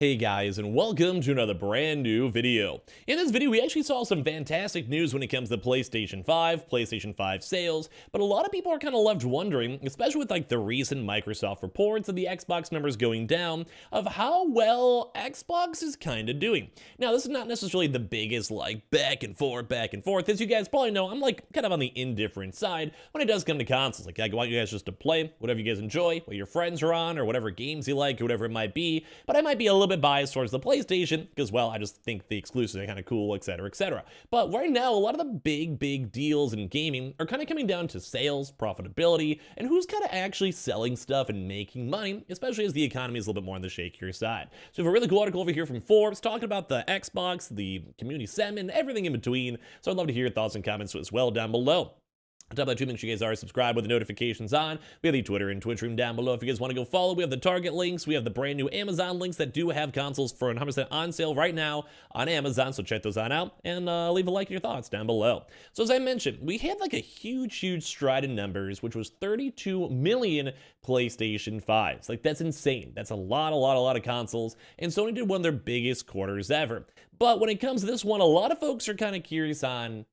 Hey guys, and welcome to another brand new video. In this video, we actually saw some fantastic news when it comes to PlayStation 5 sales, but a lot of people are kind of left wondering, especially with like the recent Microsoft reports of the Xbox numbers going down, of how well Xbox is kind of doing. Now, this is not necessarily the biggest like back and forth. As you guys probably know, I'm like kind of on the indifferent side when it does come to consoles. Like I want you guys just to play whatever you guys enjoy, what your friends are on, or whatever games you like, or whatever it might be, but I might be a little bit biased towards the PlayStation because, well, I just think the exclusives are kind of cool, etc., etc. But right now, a lot of the big deals in gaming are kind of coming down to sales, profitability, and who's kind of actually selling stuff and making money, especially as the economy is a little bit more on the shakier side. So we have a really cool article over here from Forbes talking about the Xbox, the community sentiment, everything in between. So I'd love to hear your thoughts and comments as well down below. On top of that, too, make sure you guys are subscribed with the notifications on. We have the Twitter and Twitch room down below if you guys want to go follow. We have the Target links. We have the brand new Amazon links that do have consoles for 100% on sale right now on Amazon, so check those on out and leave a like and your thoughts down below. So as I mentioned, we had like a huge stride in numbers, which was 32 million PlayStation 5s. Like, that's insane. That's a lot of consoles, and Sony did one of their biggest quarters ever. But when it comes to this one, a lot of folks are kind of curious on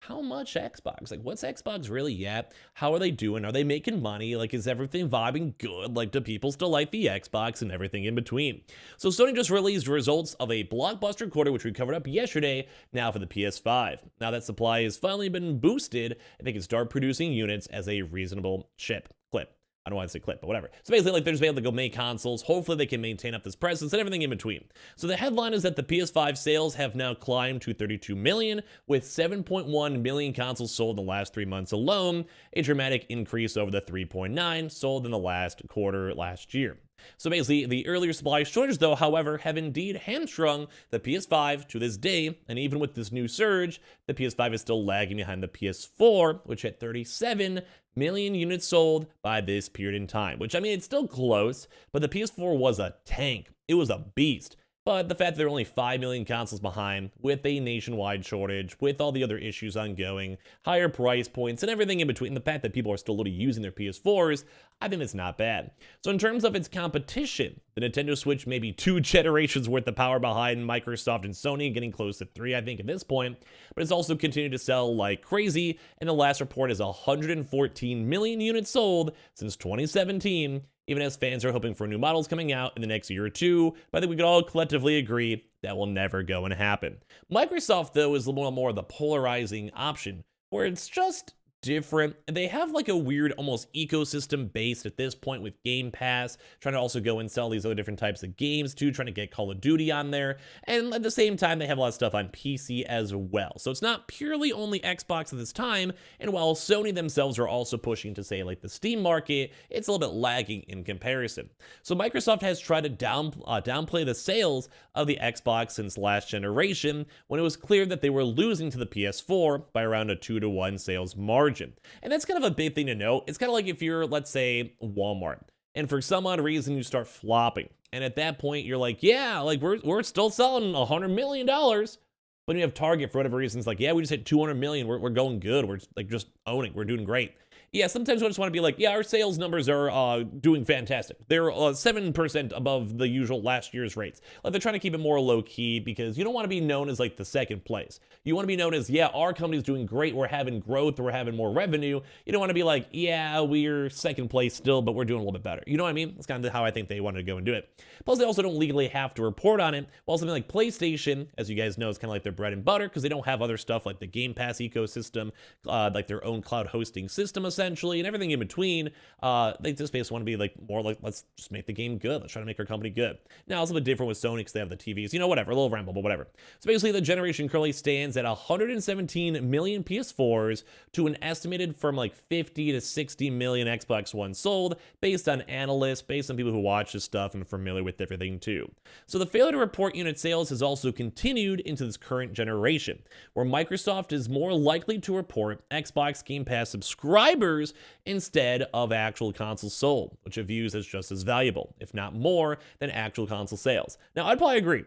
how much Xbox? Like, what's Xbox really at? How are they doing? Are they making money? Like, is everything vibing good? Like, do people still like the Xbox and everything in between? So Sony just released results of a blockbuster quarter, which we covered up yesterday, now for the PS5. Now that supply has finally been boosted, and they can start producing units as a reasonable clip. I don't want to say clip, but whatever. So basically, like, they're just able to go make consoles. Hopefully, they can maintain up this presence and everything in between. So the headline is that the PS5 sales have now climbed to 32 million, with 7.1 million consoles sold in the last 3 months alone, a dramatic increase over the 3.9 sold in the last quarter last year. So basically, the earlier supply shortages, though, however, have indeed hamstrung the PS5 to this day, and even with this new surge, the PS5 is still lagging behind the PS4, which hit 37 million units sold by this period in time, which, I mean, it's still close, but the PS4 was a tank. It was a beast. But the fact that they're only 5 million consoles behind, with a nationwide shortage, with all the other issues ongoing, higher price points, and everything in between, the fact that people are still literally using their PS4s, I think it's not bad. So in terms of its competition, the Nintendo Switch may be 2 generations worth of power behind Microsoft and Sony, getting close to 3, I think, at this point, but it's also continued to sell like crazy, and the last report is 114 million units sold since 2017, even as fans are hoping for new models coming out in the next year or two, but I think we could all collectively agree that will never go and happen. Microsoft, though, is a little more the polarizing option, where it's just different. They have like a weird almost ecosystem based at this point with Game Pass, trying to also go and sell these other different types of games too, trying to get Call of Duty on there, and at the same time they have a lot of stuff on PC as well. So it's not purely only Xbox at this time, and while Sony themselves are also pushing to say like the Steam market, it's a little bit lagging in comparison. So Microsoft has tried to downplay the sales of the Xbox since last generation, when it was clear that they were losing to the PS4 by around a 2-to-1 sales margin. And that's kind of a big thing to note. It's kind of like if you're, let's say, Walmart, and for some odd reason you start flopping. And at that point, you're like, yeah, like we're still selling $100 million. But you have Target, for whatever reason, it's like, yeah, we just hit 200 million. We're going good. We're like just owning. We're doing great. Yeah, sometimes I just want to be like, yeah, our sales numbers are doing fantastic. They're 7% above the usual last year's rates. Like, they're trying to keep it more low-key because you don't want to be known as like the second place. You want to be known as, yeah, our company's doing great. We're having growth. We're having more revenue. You don't want to be like, yeah, we're second place still, but we're doing a little bit better. You know what I mean? That's kind of how I think they wanted to go and do it. Plus, they also don't legally have to report on it. While something like PlayStation, as you guys know, is kind of like their bread and butter because they don't have other stuff like the Game Pass ecosystem, like their own cloud hosting system, essentially, and everything in between. They just basically want to be like more like, let's just make the game good. Let's try to make our company good. Now, it's a little bit different with Sony because they have the TVs, you know, whatever, a little ramble, but whatever. So basically, the generation currently stands at 117 million PS4s to an estimated from like 50 to 60 million Xbox One sold, based on analysts, based on people who watch this stuff and are familiar with everything too. So the failure to report unit sales has also continued into this current generation, where Microsoft is more likely to report Xbox Game Pass subscribers instead of actual consoles sold, which it views as just as valuable, if not more, than actual console sales. Now, I'd probably agree,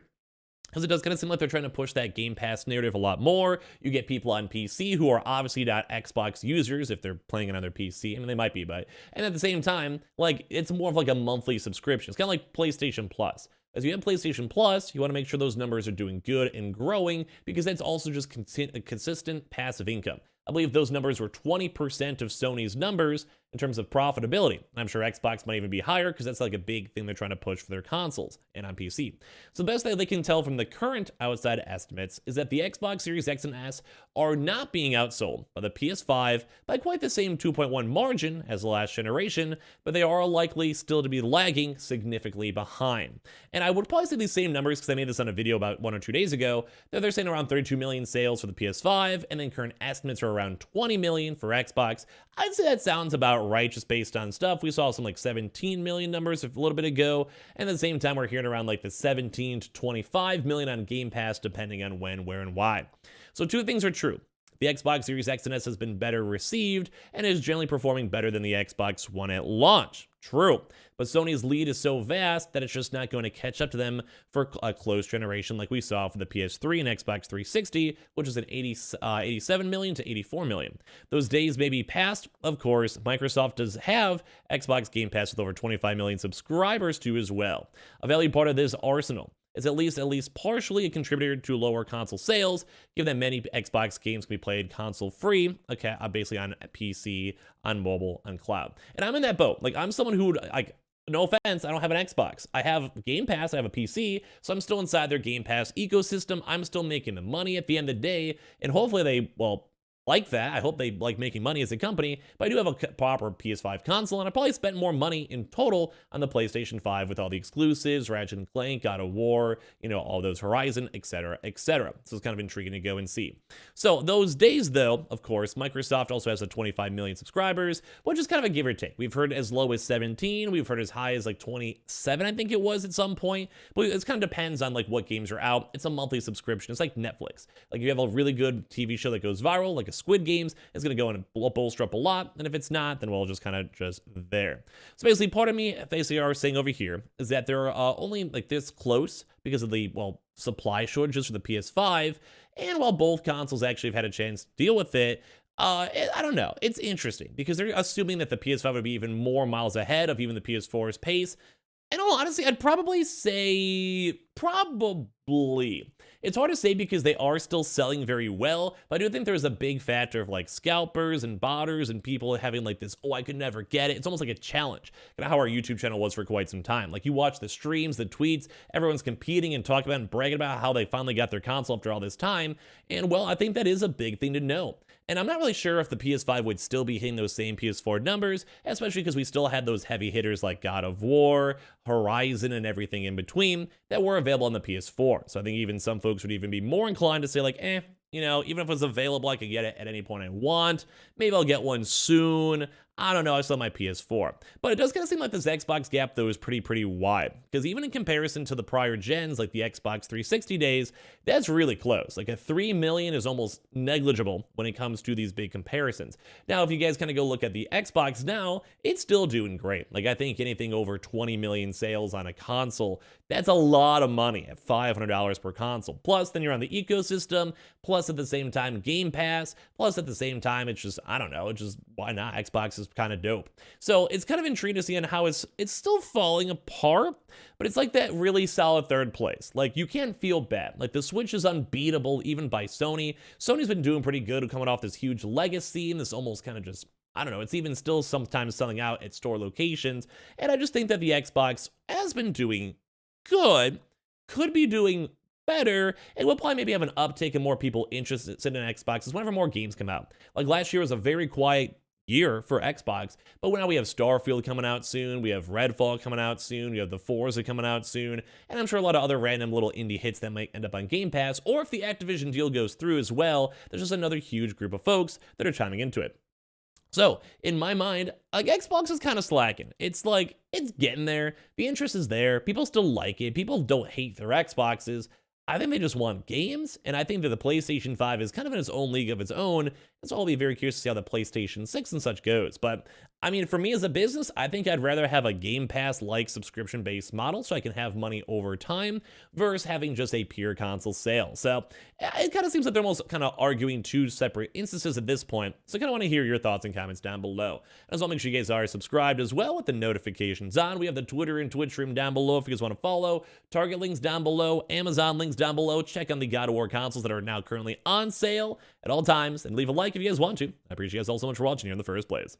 because it does kind of seem like they're trying to push that Game Pass narrative a lot more. You get people on PC who are obviously not Xbox users if they're playing it on their PC. I mean, they might be, but... And at the same time, like, it's more of like a monthly subscription. It's kind of like PlayStation Plus. As you have PlayStation Plus, you want to make sure those numbers are doing good and growing because that's also just consistent passive income. I believe those numbers were 20% of Sony's numbers in terms of profitability. I'm sure Xbox might even be higher because that's like a big thing they're trying to push for their consoles and on PC. So the best thing they can tell from the current outside estimates is that the Xbox Series X and S are not being outsold by the PS5 by quite the same 2.1 margin as the last generation, but they are likely still to be lagging significantly behind. And I would probably say these same numbers because I made this on a video about 1 or 2 days ago, that they're saying around 32 million sales for the PS5, and then current estimates are around 20 million for Xbox. I'd say that sounds about right just based on stuff. We saw some like 17 million numbers a little bit ago, and at the same time we're hearing around like the 17 to 25 million on Game Pass depending on when, where, and why. So two things are true. The Xbox Series X and S has been better received and is generally performing better than the Xbox One at launch. True. But Sony's lead is so vast that it's just not going to catch up to them for a close generation like we saw for the PS3 and Xbox 360, which is an 87 million to 84 million. Those days may be past. Of course, Microsoft does have Xbox Game Pass with over 25 million subscribers too as well. A valued part of this arsenal is at least partially a contributor to lower console sales, given that many Xbox games can be played console-free, okay, basically on PC, on mobile, on cloud. And I'm in that boat. Like, I'm someone who, like, no offense, I don't have an Xbox. I have Game Pass, I have a PC, so I'm still inside their Game Pass ecosystem. I'm still making the money at the end of the day, and hopefully they, well, like that. I hope they like making money as a company, but I do have a proper PS5 console, and I probably spent more money in total on the PlayStation 5 with all the exclusives, Ratchet & Clank, God of War, you know, all those Horizon, etc., etc. So it's kind of intriguing to go and see. So those days, though, of course, Microsoft also has 25 million subscribers, which is kind of a give or take. We've heard as low as 17, we've heard as high as like 27, I think it was at some point, but it kind of depends on like what games are out. It's a monthly subscription. It's like Netflix. Like if you have a really good TV show that goes viral, like a Squid Games, is going to go and bolster up a lot, and if it's not, then we'll just kind of just there. So basically, part of me, basically, are saying over here is that they're only like this close because of the, well, supply shortages for the PS5, and while both consoles actually have had a chance to deal with it, I don't know. It's interesting because they're assuming that the PS5 would be even more miles ahead of even the PS4's pace. And honestly, I'd probably say probably. It's hard to say because they are still selling very well, but I do think there's a big factor of like scalpers and botters and people having like this, oh, I could never get it. It's almost like a challenge. Kind of how our YouTube channel was for quite some time. Like you watch the streams, the tweets, everyone's competing and talking about and bragging about how they finally got their console after all this time. And well, I think that is a big thing to know. And I'm not really sure if the PS5 would still be hitting those same PS4 numbers, especially because we still had those heavy hitters like God of War, Horizon, and everything in between that were available on the PS4. So I think even some folks would even be more inclined to say like, you know, even if it was available, I could get it at any point I want. Maybe I'll get one soon. I don't know, I still have my PS4. But it does kind of seem like this Xbox gap, though, is pretty wide. Because even in comparison to the prior gens, like the Xbox 360 days, that's really close. Like a 3 million is almost negligible when it comes to these big comparisons. Now, if you guys kind of go look at the Xbox now, it's still doing great. Like I think anything over 20 million sales on a console, that's a lot of money at $500 per console. Plus, then you're on the ecosystem, plus at the same time Game Pass, plus at the same time, it's just, I don't know, it's just, why not? Xbox is kind of dope. So it's kind of intriguing to see on how it's still falling apart, but it's like that really solid third place. Like you can't feel bad. Like the Switch is unbeatable even by Sony. Sony's been doing pretty good coming off this huge legacy and this almost kind of just, I don't know, it's even still sometimes selling out at store locations. And I just think that the Xbox has been doing good, could be doing better, and we'll probably maybe have an uptick in more people interested in Xboxes whenever more games come out. Like last year was a very quiet year for Xbox, but now we have Starfield coming out soon, we have Redfall coming out soon, we have the Forza coming out soon, and I'm sure a lot of other random little indie hits that might end up on Game Pass, or if the Activision deal goes through as well, there's just another huge group of folks that are chiming into it. So, in my mind, like Xbox is kind of slacking. It's like, it's getting there, the interest is there, people still like it, people don't hate their Xboxes. I think they just want games, and I think that the PlayStation 5 is kind of in its own league of its own, so I'll be very curious to see how the PlayStation 6 and such goes. But I mean, for me as a business, I think I'd rather have a Game Pass-like subscription-based model so I can have money over time versus having just a pure console sale. So it kind of seems like they're almost kind of arguing two separate instances at this point. So I kind of want to hear your thoughts and comments down below. As well, make sure you guys are subscribed as well with the notifications on. We have the Twitter and Twitch stream down below if you guys want to follow. Target links down below. Amazon links down below. Check on the God of War consoles that are now currently on sale at all times. And leave a like if you guys want to. I appreciate you guys all so much for watching here in the first place.